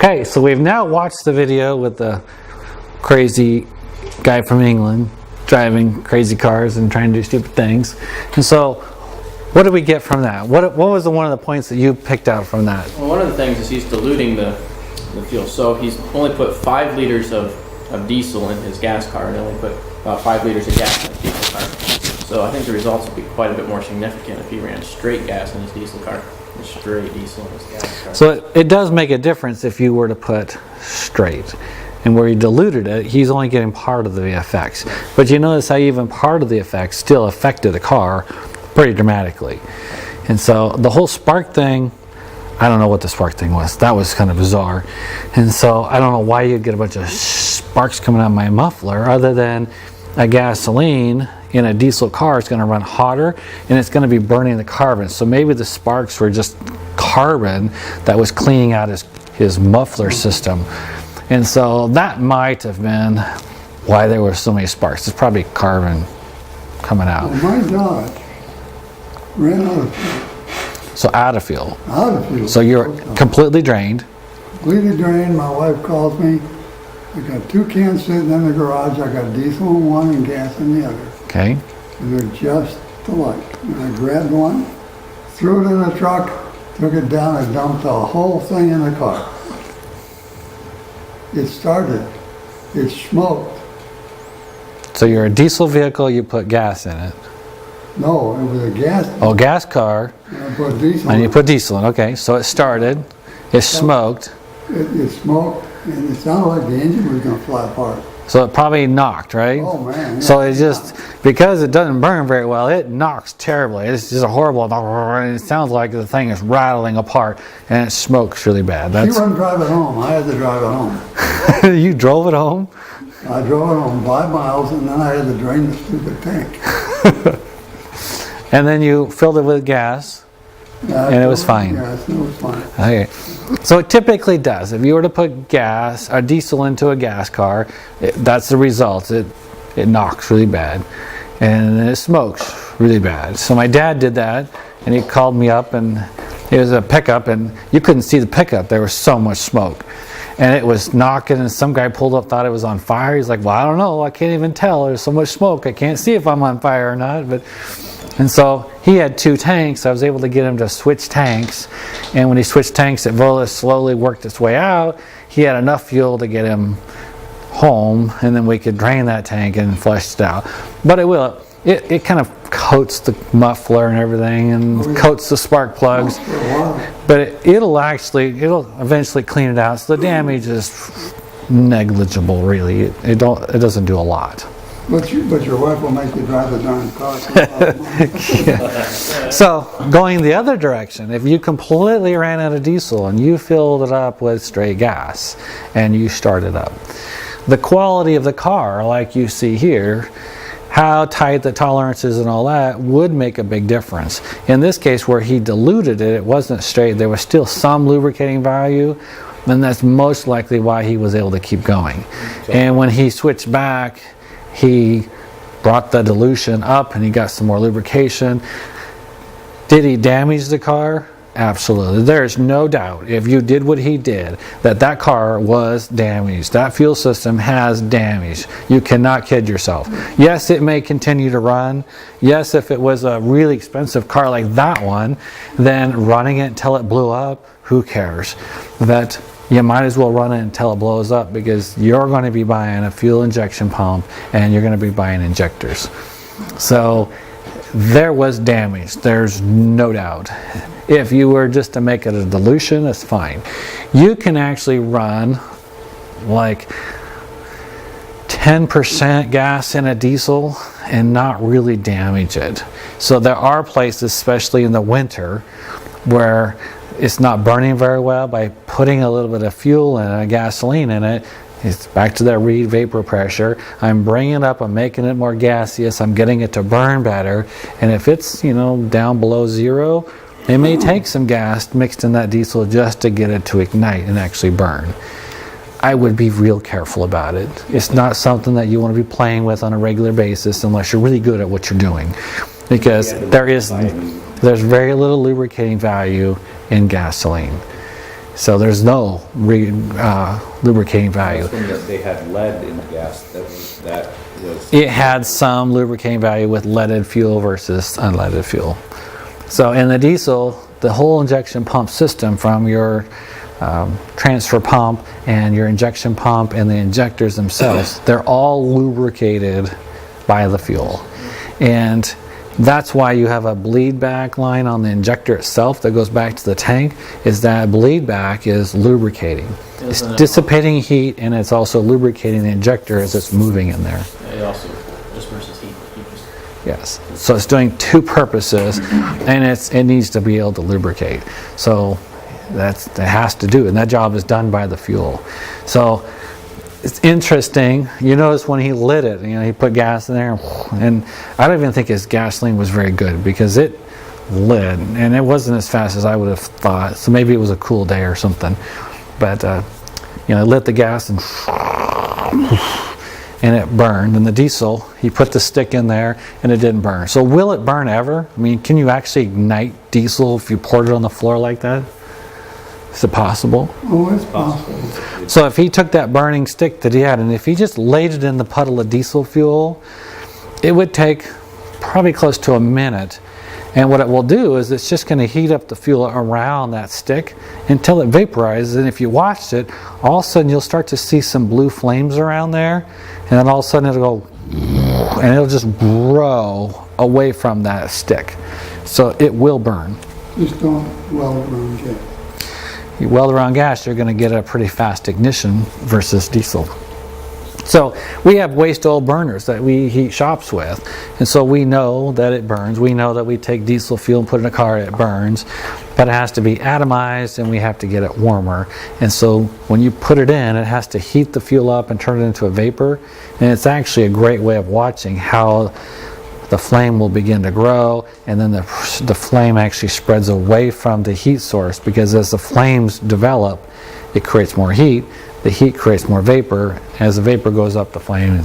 Okay, so we've now watched the video with the crazy guy from England driving crazy cars and trying to do stupid things. And so, what did we get from that? What was one of the points that you picked out from that? Well, one of the things is he's diluting the fuel. So he's only put 5 liters of diesel in his gas car and only put about 5 liters of gas in his diesel car. So I think the results would be quite a bit more significant if he ran straight gas in his diesel car. Straight diesel in his gas car. So it does make a difference if you were to put straight. And where he diluted it, he's only getting part of the effects. But you notice how even part of the effects still affected the car pretty dramatically. And so the whole spark thing, I don't know what the spark thing was. That was kind of bizarre. And so I don't know why you'd get a bunch of sparks coming out of my muffler other than a gasoline in a diesel car is going to run hotter and it's going to be burning the carbon. So maybe the sparks were just carbon that was cleaning out his muffler system. And so that might have been why there were so many sparks. It's probably carbon coming out. Well, my Dodge ran out of fuel. So out of fuel. Out of fuel. So you're completely drained. Completely drained. My wife calls me. I got 2 cans sitting in the garage. I got diesel in one and gas in the other. Okay. And they're just alike. And I grabbed one, threw it in the truck, took it down, and dumped the whole thing in the car. It started. It smoked. So you're a diesel vehicle, you put gas in it. No, it was a gas. Oh, gas car. And I put diesel And you in put diesel in. Okay, so it started. It smoked. it smoked, and it sounded like the engine was going to fly apart. So it probably knocked, right? Oh, man. Yeah. So it just, because it doesn't burn very well, it knocks terribly. It's just a horrible, and it sounds like the thing is rattling apart, and it smokes really bad. She wouldn't drive it home. I had to drive it home. You drove it home? I drove it home 5 miles, and then I had to drain the stupid tank. And then you filled it with gas, and it was fine. Yes, it was fine. Okay. So it typically does. If you were to put gas or diesel into a gas car, that's the result. It knocks really bad, and it smokes really bad. So my dad did that, and he called me up, and it was a pickup, and you couldn't see the pickup. There was so much smoke, and it was knocking. And some guy pulled up, thought it was on fire. He's like, "Well, I don't know. I can't even tell. There's so much smoke. I can't see if I'm on fire or not." And so he had 2 tanks. I was able to get him to switch tanks. And when he switched tanks, it slowly worked its way out. He had enough fuel to get him home, and then we could drain that tank and flush it out. But it kind of coats the muffler and everything, and coats the spark plugs. But it'll eventually clean it out. So the damage is negligible, really. It doesn't do a lot. But your wife will make you drive the darn car. Yeah. So going the other direction, if you completely ran out of diesel and you filled it up with straight gas and you started up, the quality of the car, like you see here, how tight the tolerances and all that would make a big difference. In this case, where he diluted it, it wasn't straight. There was still some lubricating value, and that's most likely why he was able to keep going. And when he switched back, he brought the dilution up and he got some more lubrication. Did he damage the car? Absolutely. There's no doubt, if you did what he did, that car was damaged. That fuel system has damage. You cannot kid yourself. Yes, it may continue to run. Yes, if it was a really expensive car like that one, then running it until it blew up, who cares? That you might as well run it until it blows up, because you're going to be buying a fuel injection pump and you're going to be buying injectors. So there was damage. There's no doubt. If you were just to make it a dilution, that's fine. You can actually run like 10% gas in a diesel and not really damage it. So there are places, especially in the winter, where it's not burning very well. By putting a little bit of fuel and a gasoline in it, it's back to that Reid vapor pressure. I'm bringing it up, I'm making it more gaseous, I'm getting it to burn better. And if it's, down below 0, it may take some gas mixed in that diesel just to get it to ignite and actually burn. I would be real careful about it. It's not something that you want to be playing with on a regular basis unless you're really good at what you're doing, because there's very little lubricating value in gasoline. So there's no lubricating value. When they had lead in the gas, that was. It had some lubricating value with leaded fuel versus unleaded fuel. So in the diesel, the whole injection pump system, from your transfer pump and your injection pump and the injectors themselves, they're all lubricated by the fuel. And that's why you have a bleed back line on the injector itself that goes back to the tank, is that bleed back is lubricating. It's dissipating heat, and it's also lubricating the injector as it's moving in there. It also disperses heat. Yes. So it's doing two purposes, and it needs to be able to lubricate. So it has to do, and that job is done by the fuel. So it's interesting. You notice when he lit it, he put gas in there, and I don't even think his gasoline was very good because it lit, and it wasn't as fast as I would have thought. So maybe it was a cool day or something. But lit the gas and it burned. And the diesel, he put the stick in there and it didn't burn. So will it burn ever? I mean, can you actually ignite diesel if you poured it on the floor like that? Is it possible? Oh, it's possible. So if he took that burning stick that he had, and if he just laid it in the puddle of diesel fuel, it would take probably close to a minute. And what it will do is it's just going to heat up the fuel around that stick until it vaporizes. And if you watched it, all of a sudden you'll start to see some blue flames around there. And then all of a sudden it'll go, and it'll just grow away from that stick. So it will burn. Just don't weld around gas. You weld around gas, you're going to get a pretty fast ignition versus diesel. So we have waste oil burners that we heat shops with, and so we know that it burns. We know that we take diesel fuel and put it in a car, it burns, but it has to be atomized and we have to get it warmer. And so when you put it in, it has to heat the fuel up and turn it into a vapor, and it's actually a great way of watching how the flame will begin to grow, and then the flame actually spreads away from the heat source, because as the flames develop, it creates more heat. The heat creates more vapor. As the vapor goes up, the flame.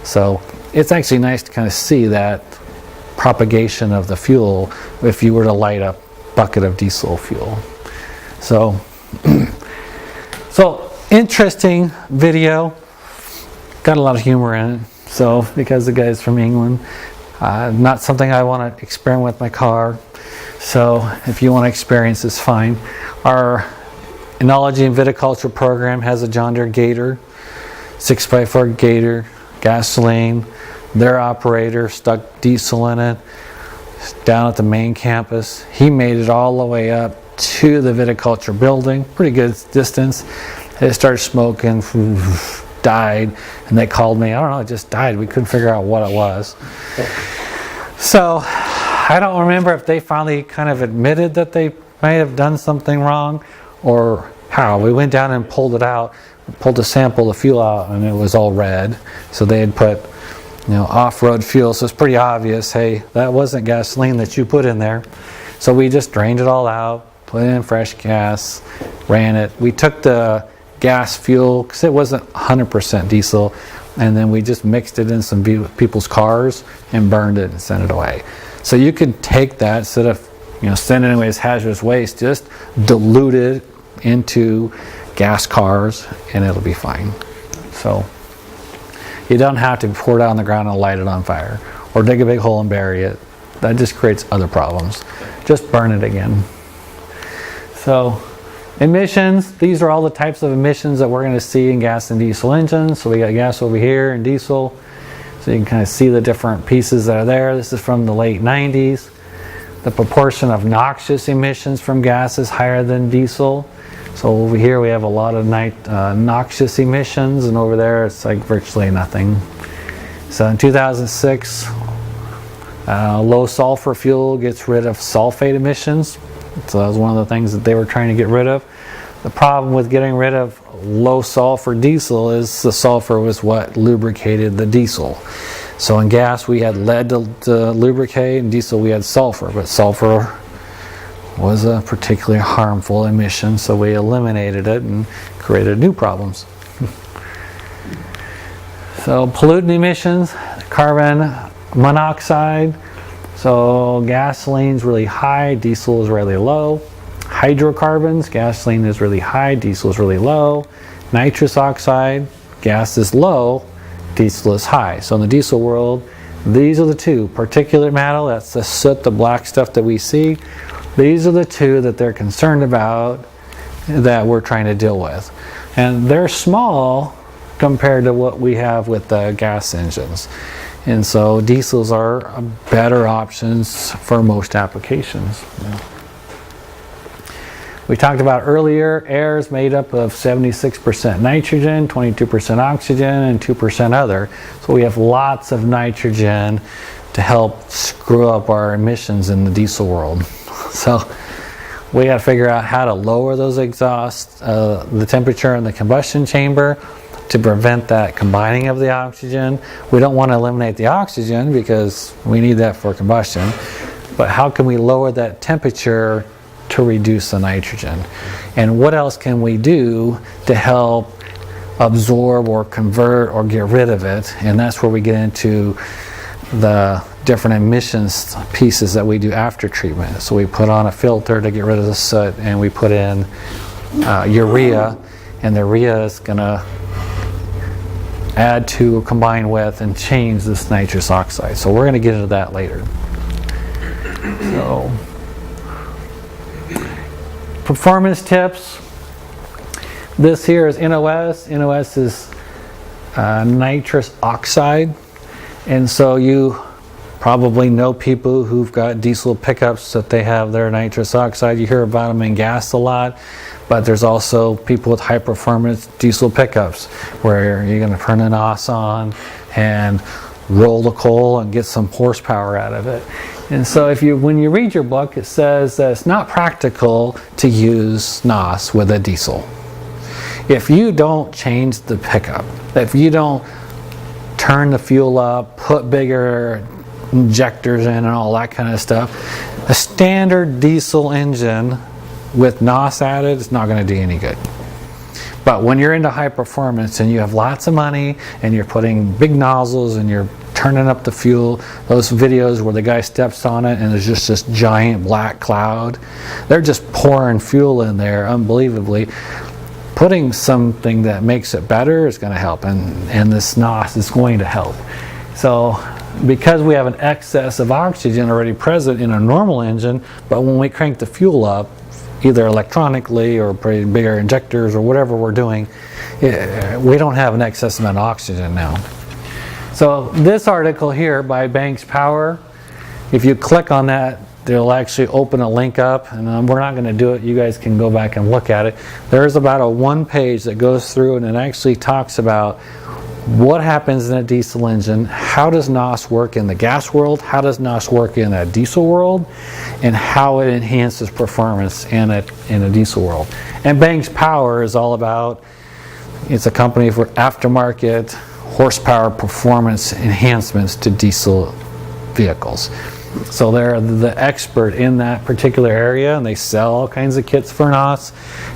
So it's actually nice to kind of see that propagation of the fuel if you were to light a bucket of diesel fuel. So, interesting video. Got a lot of humor in it. So because the guy's from England. Not something I want to experiment with my car. So if you want to experience, it's fine. Our Enology and Viticulture program has a John Deere Gator, 6x4 Gator, gasoline. Their operator stuck diesel in it down at the main campus. He made it all the way up to the viticulture building, pretty good distance. It started smoking, died, and they called me. I don't know, it just died. We couldn't figure out what it was. So I don't remember if they finally kind of admitted that they may have done something wrong or how. We went down and pulled it out, pulled a sample of fuel out, and it was all red. So they had put off-road fuel, so it's pretty obvious, hey, that wasn't gasoline that you put in there. So we just drained it all out, put in fresh gas, ran it. We took the gas fuel, because it wasn't 100% diesel, and then we just mixed it in some people's cars and burned it and sent it away. So you could take that, instead of sending it away as hazardous waste, just dilute it into gas cars and it'll be fine. So you don't have to pour it out on the ground and light it on fire or dig a big hole and bury it. That just creates other problems. Just burn it again. So emissions, these are all the types of emissions that we're going to see in gas and diesel engines. So we got gas over here and diesel. So you can kind of see the different pieces that are there. This is from the late 90s. The proportion of noxious emissions from gas is higher than diesel. So over here we have a lot of noxious emissions, and over there it's like virtually nothing. So in 2006, low sulfur fuel gets rid of sulfate emissions. So that was one of the things that they were trying to get rid of. The problem with getting rid of low sulfur diesel is the sulfur was what lubricated the diesel. So in gas we had lead to lubricate, and diesel we had sulfur, but sulfur was a particularly harmful emission, so we eliminated it and created new problems. So pollutant emissions, carbon monoxide. So gasoline's really high, diesel is really low. Hydrocarbons, gasoline is really high, diesel is really low. Nitrous oxide, gas is low, diesel is high. So in the diesel world, these are the two. Particulate matter, that's the soot, the black stuff that we see. These are the two that they're concerned about that we're trying to deal with. And they're small compared to what we have with the gas engines. And so diesels are better options for most applications. We talked about earlier, air is made up of 76% nitrogen, 22% oxygen, and 2% other. So we have lots of nitrogen to help screw up our emissions in the diesel world. So we got to figure out how to lower those exhausts, the temperature in the combustion chamber to prevent that combining of the oxygen. We don't want to eliminate the oxygen because we need that for combustion. But how can we lower that temperature to reduce the nitrogen? And what else can we do to help absorb or convert or get rid of it? And that's where we get into the different emissions pieces that we do after treatment. So we put on a filter to get rid of the soot, and we put in urea, and the urea is going to add to, combine with, and change this nitrous oxide. So we're going to get into that later. So performance tips. This here is NOS. NOS is nitrous oxide. And so you probably know people who've got diesel pickups that they have their nitrous oxide. You hear about them in gas a lot, but there's also people with high performance diesel pickups where you're going to turn a NOS on and roll the coal and get some horsepower out of it. And so when you read your book, it says that it's not practical to use NOS with a diesel. If you don't change the pickup, if you don't turn the fuel up, put bigger injectors in and all that kind of stuff, a standard diesel engine with NOS added is not going to do any good. But when you're into high performance and you have lots of money and you're putting big nozzles and you're turning up the fuel, those videos where the guy steps on it and there's just this giant black cloud, they're just pouring fuel in there unbelievably. Putting something that makes it better is going to help, and this NOS is going to help. So because we have an excess of oxygen already present in a normal engine, but when we crank the fuel up, either electronically or putting bigger injectors or whatever we're doing, we don't have an excess amount of oxygen now. So this article here by Banks Power, if you click on that, they'll actually open a link up, and we're not going to do it. You guys can go back and look at it. There's about a one page that goes through and it actually talks about what happens in a diesel engine, how does NOS work in the gas world, how does NOS work in a diesel world, and how it enhances performance in a diesel world. And Banks Power is all about, it's a company for aftermarket horsepower performance enhancements to diesel vehicles. So they're the expert in that particular area, and they sell all kinds of kits for NOS.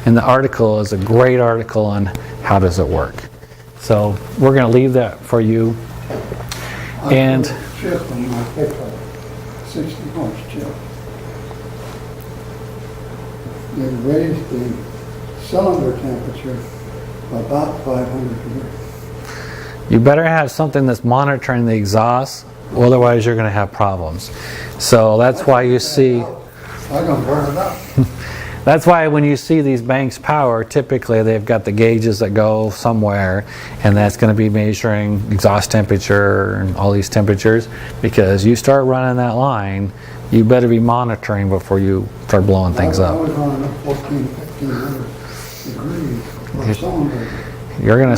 And the article is a great article on how does it work. So we're going to leave that for you. And chip in my pickup, 60 horse chip. It raised the cylinder temperature by about 500 degrees. you better have something that's monitoring the exhaust, otherwise you're going to have problems. So that's why you see... I'm going to burn it up. That's why when you see these Banks Power, typically they've got the gauges that go somewhere, and that's going to be measuring exhaust temperature and all these temperatures. Because you start running that line, you better be monitoring before you start blowing things I up. was running up 1,500 degrees for cylinder. You're going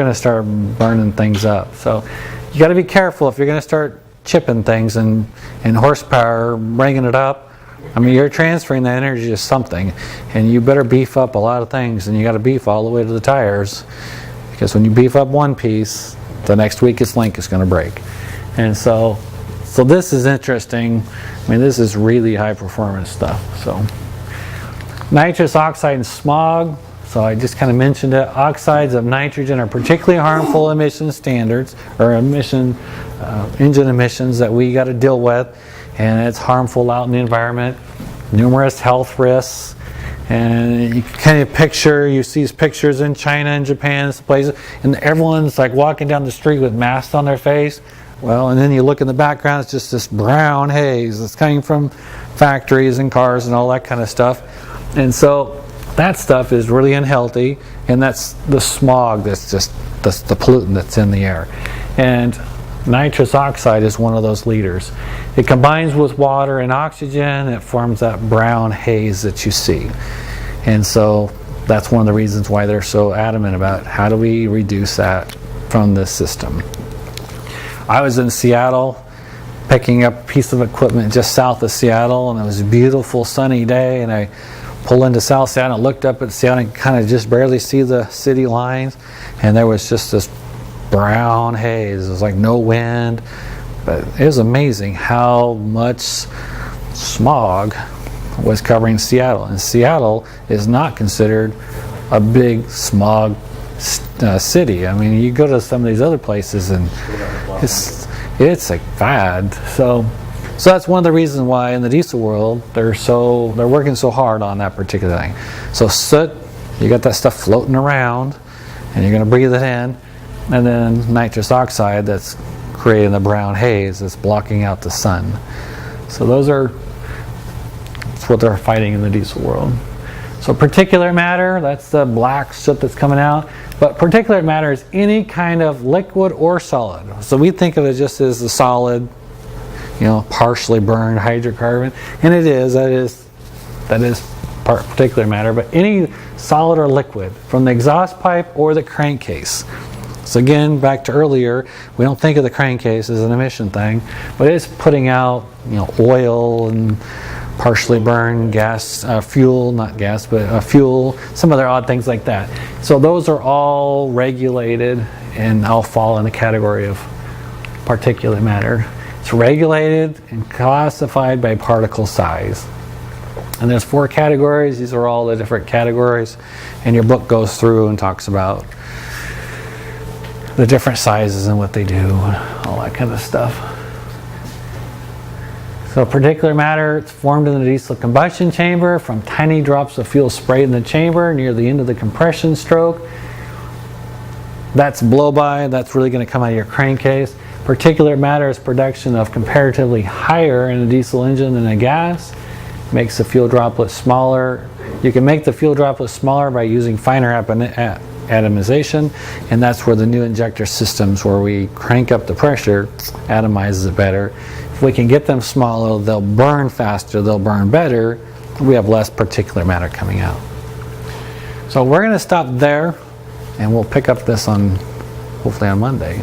to start burning things up. So you got to be careful if you're going to start chipping things and horsepower, bringing it up. I mean, you're transferring that energy to something, and you better beef up a lot of things, and you got to beef all the way to the tires, because when you beef up one piece, the next week its link is going to break. And so this is interesting. I mean, this is really high performance stuff. So nitrous oxide and smog. So I just kind of mentioned it. Oxides of nitrogen are particularly harmful emission standards, or engine emissions that we got to deal with, and it's harmful out in the environment. numerous health risks. And you kind of you see these pictures in China and Japan, places, and everyone's like walking down the street with masks on their face. Well, and then you look in the background, it's just this brown haze that's coming from factories and cars and all that kind of stuff. And so that stuff is really unhealthy, and that's the smog that's the pollutant that's in the air. And nitrous oxide is one of those leaders. It combines with water and oxygen, it forms that brown haze that you see. And so that's one of the reasons why they're so adamant about how do we reduce that from this system. I was in Seattle picking up a piece of equipment just south of Seattle, and it was a beautiful sunny day, and I pulled into South Seattle and looked up at Seattle and kind of just barely see the city lines, and there was just this brown haze. It was like no wind, but it was amazing how much smog was covering Seattle. And Seattle is not considered a big smog city. I mean, you go to some of these other places and it's like bad. So that's one of the reasons why in the diesel world they're working so hard on that particular thing. So soot, you got that stuff floating around, and you're going to breathe it in. And then nitrous oxide that's creating the brown haze that's blocking out the sun. So that's what they're fighting in the diesel world. So particulate matter, that's the black soot that's coming out. But particulate matter is any kind of liquid or solid. So we think of it just as a solid, partially burned hydrocarbon. And that is particulate matter. But any solid or liquid from the exhaust pipe or the crankcase. So again, back to earlier, we don't think of the crankcase as an emission thing, but it's putting out, oil and partially burned gas, fuel, not gas, but fuel, some other odd things like that. So those are all regulated and all fall in the category of particulate matter. It's regulated and classified by particle size. And there's 4 categories. These are all the different categories. And your book goes through and talks about the different sizes and what they do and all that kind of stuff. So particulate matter, it's formed in the diesel combustion chamber from tiny drops of fuel sprayed in the chamber near the end of the compression stroke. That's blow-by, that's really going to come out of your crankcase. Particulate matter is production of comparatively higher in a diesel engine than a gas. Makes the fuel droplet smaller. You can make the fuel droplet smaller by using finer atomization, and that's where the new injector systems, where we crank up the pressure, atomizes it better. If we can get them smaller, they'll burn faster, they'll burn better, we have less particulate matter coming out. So we're going to stop there, and we'll pick up this hopefully on Monday.